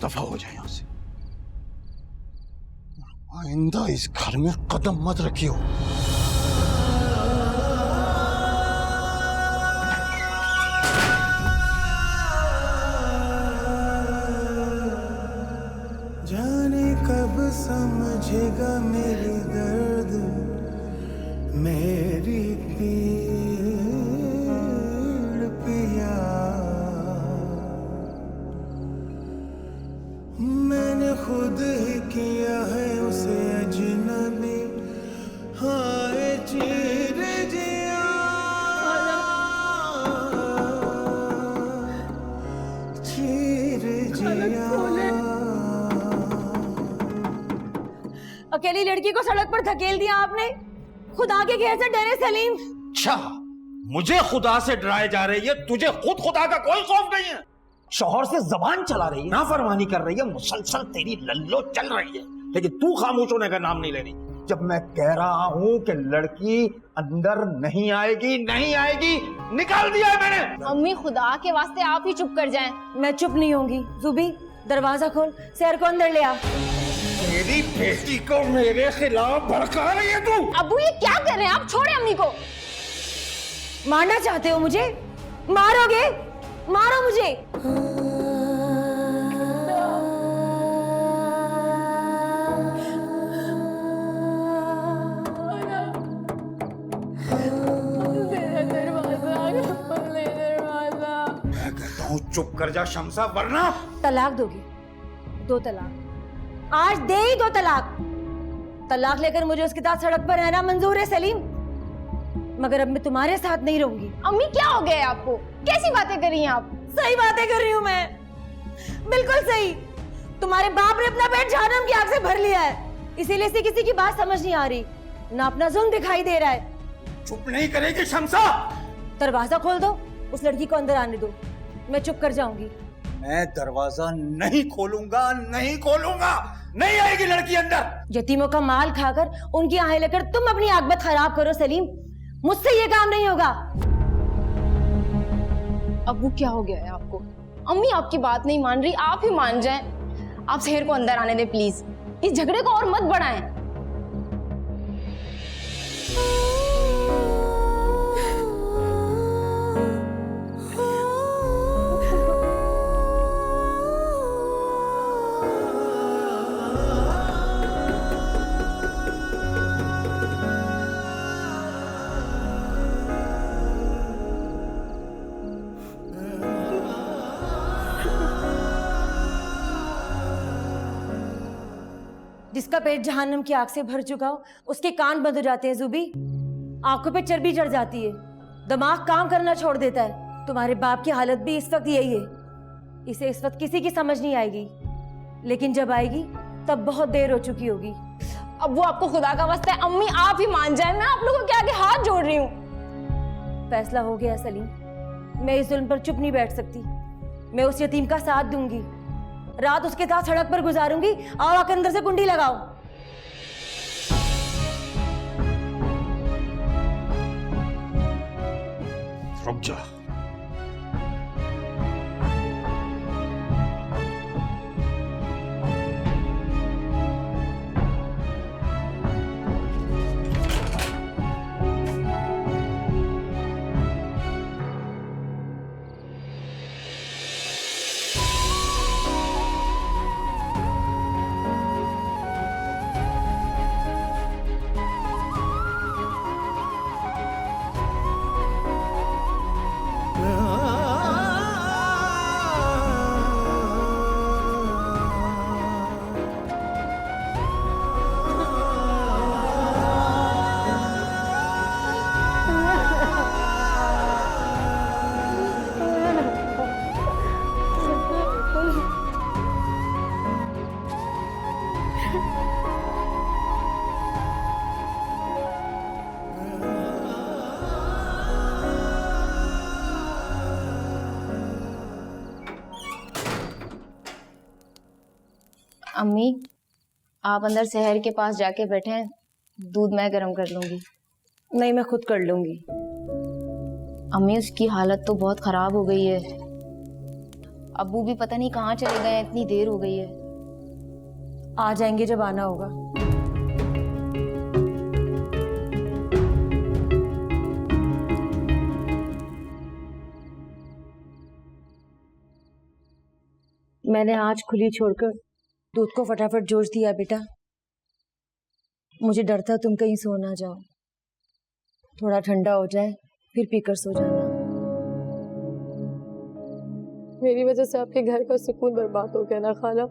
दफा हो जाए यहां से। आइंदा इस घर में कदम मत रखियो। जाने कब समझेगा मेरी दर्द, मेरी पीड़ पिया। मैंने खुद ही किया है उसे अजनबी, हाय चीर जिया, चीर जिया। अकेली लड़की को सड़क पर धकेल दिया आपने, खुदा के घेर से डरे सलीम। अच्छा, मुझे खुदा से डराए जा रही है, तुझे खुद खुदा का कोई खौफ नहीं है। शौहर से जबान चला रही है, नाफरमानी कर रही है, मुसलसल तेरी लल्लो चल रही है, लेकिन तू खामोश होने का नाम नहीं ले रही। जब मैं कह रहा हूं कि लड़की अंदर नहीं आएगी, नहीं आएगी, निकाल दिया है मैंने। अम्मी खुदा के वास्ते आप ही चुप कर जाएं। मैं चुप नहीं होंगी। जुबी दरवाजा खोल, शहर को अंदर ले आ। मेरी बेटी को मेरे खिलाफ भड़का रही है तू। अब्बू ये क्या कर रहे हैं आप? छोड़े अम्मी को। मारना चाहते हो मुझे? मारोगे? मारो मुझे। मैं कहता हूँ चुप कर जा शमसा, वरना तलाक दोगे? 2 तलाक आज दे ही दो तलाक। तलाक लेकर मुझे उसके साथ सड़क पर रहना मंजूर है सलीम, मगर अब मैं तुम्हारे साथ नहीं रहूंगी। अम्मी क्या हो गया है आपको? कैसी बातें कर रही हैं आप? सही बातें कर रही हूँ मैं, बिल्कुल सही। तुम्हारे बाप ने अपना पेट जहन्नम की आग से भर लिया है, इसीलिए इसे किसी की बात समझ नहीं आ रही, ना अपना जुल्म दिखाई दे रहा है। चुप नहीं करेगी शमसा? दरवाजा खोल दो, उस लड़की को अंदर आने दो, मैं चुप कर जाऊंगी। मैं दरवाजा नहीं खोलूंगा, नहीं खोलूंगा, नहीं आएगी लड़की अंदर। यतीमों का माल खाकर उनकी आहें लेकर तुम अपनी आकबत खराब करो सलीम, मुझसे ये काम नहीं होगा। अब्बू क्या हो गया है आपको? अम्मी आपकी बात नहीं मान रही, आप ही मान जाएं। आप शहर को अंदर आने दें प्लीज, इस झगड़े को और मत बढ़ाएं। जिसका पेट जहन्नम की आग से भर चुका हो उसके कान बंद हो जाते हैं जुबी, आंखों पे चर्बी चढ़ जाती है, दिमाग काम करना छोड़ देता है। तुम्हारे बाप की हालत भी इस वक्त यही है। इसे इस वक्त किसी की समझ नहीं आएगी, लेकिन जब आएगी तब बहुत देर हो चुकी होगी। अब्बू आपको खुदा का वास्ता है, अम्मी आप ही मान जाएं, मैं आप लोगों के आगे हाथ जोड़ रही हूँ। फैसला हो गया सलीम, मैं इस जुल्म पर चुप नहीं बैठ सकती। मैं उस यतीम का साथ दूंगी, रात उसके साथ सड़क पर गुजारूंगी। आओ आकर अंदर से कुंडी लगाओ। रुक जा। अम्मी आप अंदर शहर के पास जाके बैठे, दूध मैं गर्म कर लूंगी। नहीं, मैं खुद कर लूंगी। अम्मी उसकी हालत तो बहुत खराब हो गई है, अब्बू भी पता नहीं कहाँ चले गए हैं, इतनी देर हो गई है। आ जाएंगे जब आना होगा। मैंने आज खुली छोड़कर दूध को फटाफट जोश दिया बेटा। मुझे डर था तुम कहीं सो ना जाओ, थोड़ा ठंडा हो जाए फिर पीकर सो जाना। मेरी वजह से आपके घर का सुकून बर्बाद हो गया ना खाला,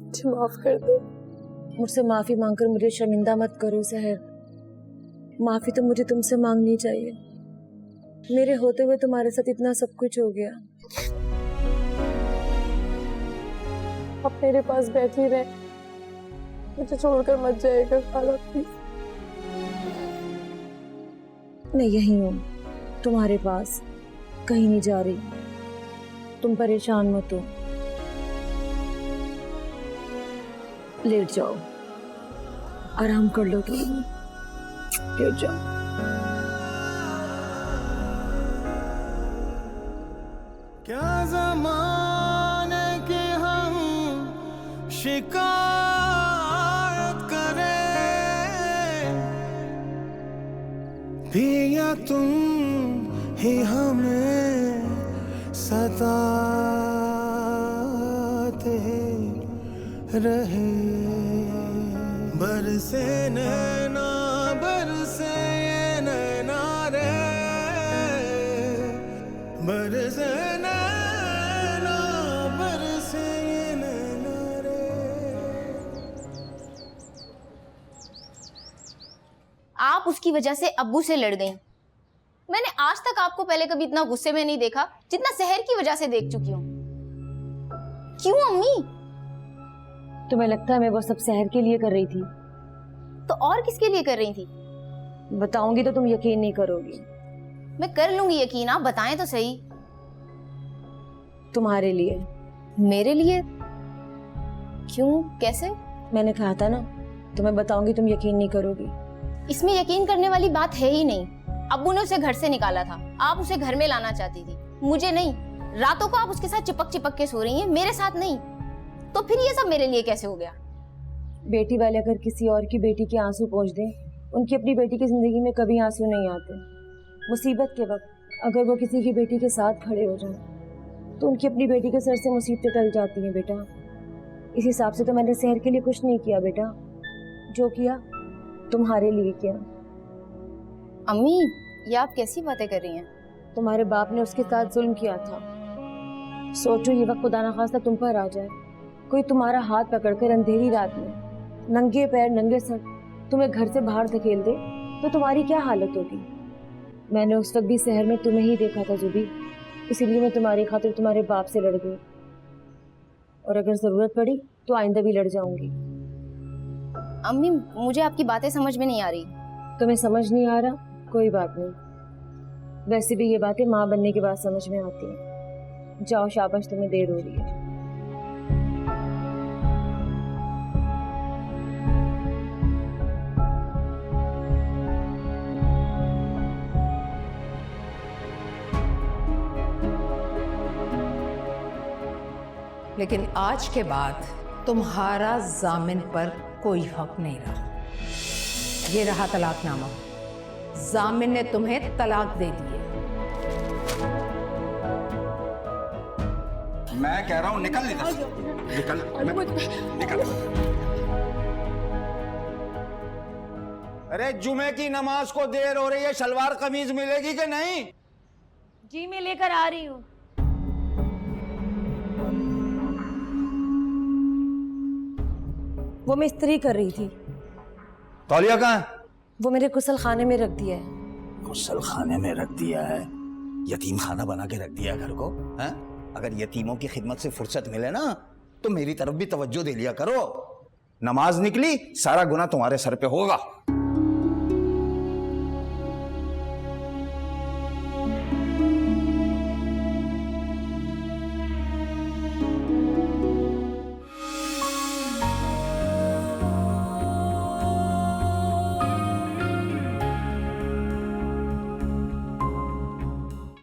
मुझे माफ कर दो। मुझसे माफी मांगकर मुझे शर्मिंदा मत करो सहर। माफी तो मुझे तुमसे मांगनी चाहिए। मेरे होते हुए तुम्हारे साथ इतना सब कुछ हो गया। आप मेरे पास बैठी रहे, मुझे छोड़कर मत जाएगा खाला प्लीज। मैं यही हूँ तुम्हारे पास, कहीं नहीं जा रही। तुम परेशान मत हो, लेट जाओ, आराम कर लो तुम, लेट जाओ। क्या ज़माने के हम शिकायत करें, पिया तुम ही हमें सताते रहे। बरसे नैना बरसे ये नैना रे, बरसे नैना बरसे ये नैना रे। आप उसकी वजह से अब्बू से लड़ गई। मैंने आज तक आपको पहले कभी इतना गुस्से में नहीं देखा जितना सहर की वजह से देख चुकी हूँ। क्यों अम्मी? तुम्हें लगता है मैं वो सब सहर के लिए कर रही थी? तो और किसके लिए कर रही थी? बताऊंगी तो तुम यकीन नहीं करोगी। मैं कर लूंगी यकीन, आप बताएं तो सही। तुम्हारे लिए। मेरे लिए? क्यों, कैसे? मैंने कहा था ना, तुम्हें बताऊंगी तुम यकीन नहीं करोगी। इसमें यकीन करने वाली बात है ही नहीं। अब्बू ने उसे घर से निकाला था, आप उसे घर में लाना चाहती थी, मुझे नहीं। रातों को आप उसके साथ चिपक चिपक के सो रही हैं, मेरे साथ नहीं। तो फिर ये सब मेरे लिए कैसे हो गया? बेटी वाले अगर किसी और की बेटी के आंसू पोंछ दें, उनकी अपनी बेटी की जिंदगी में कभी आंसू नहीं आते। मुसीबत के वक्त अगर वो किसी की बेटी के साथ खड़े हो जाएं, तो उनकी अपनी बेटी के सर से मुसीबतें टल जाती हैं बेटा। इस हिसाब से तो मैंने सहर के लिए कुछ नहीं किया बेटा, जो किया तुम्हारे लिए किया। अम्मी, ये आप कैसी बातें कर रही हैं? तुम्हारे बाप ने उसके साथ जुल्म किया था। सोचो ये वक्त खुदा ना खास्ता तुम पर आ जाए, कोई तुम्हारा हाथ पकड़कर अंधेरी रात में नंगे पैर नंगे सर तुम्हें घर से बाहर धकेल दे, तो तुम्हारी क्या हालत होगी? मैंने उस वक्त भी शहर में तुम्हें ही देखा था जुबी, इसीलिए मैं तुम्हारी खातिर तुम्हारे बाप से लड़ गई, और अगर जरूरत पड़ी तो आइंदा भी लड़ जाऊंगी। अम्मी, मुझे आपकी बातें समझ में नहीं आ रही। तुम्हें समझ नहीं आ रहा? कोई बात नहीं, वैसे भी ये बातें माँ बनने के बाद समझ में आती हैं। जाओ शाबाश, तुम्हें देर हो रही है। लेकिन आज के बाद तुम्हारा जामिन पर कोई हक नहीं रहा। ये रहा तलाकनामा, जामिन ने तुम्हें तलाक दे दी है। मैं कह रहा हूं निकल इधर से। निकल। अरे जुमे की नमाज को देर हो रही है, शलवार कमीज मिलेगी कि नहीं? जी मैं लेकर आ रही हूँ। वो मैं इस्त्री कर रही थी। तौलिया कहाँ है? वो मेरे गुसल खाने में रख दिया है। गुसल खाने में रख दिया है? यतीम खाना बना के रख दिया घर को, हैं? अगर यतीमों की खिदमत से फुर्सत मिले ना तो मेरी तरफ भी तवज्जो दे लिया करो। नमाज निकली, सारा गुनाह तुम्हारे सर पे होगा।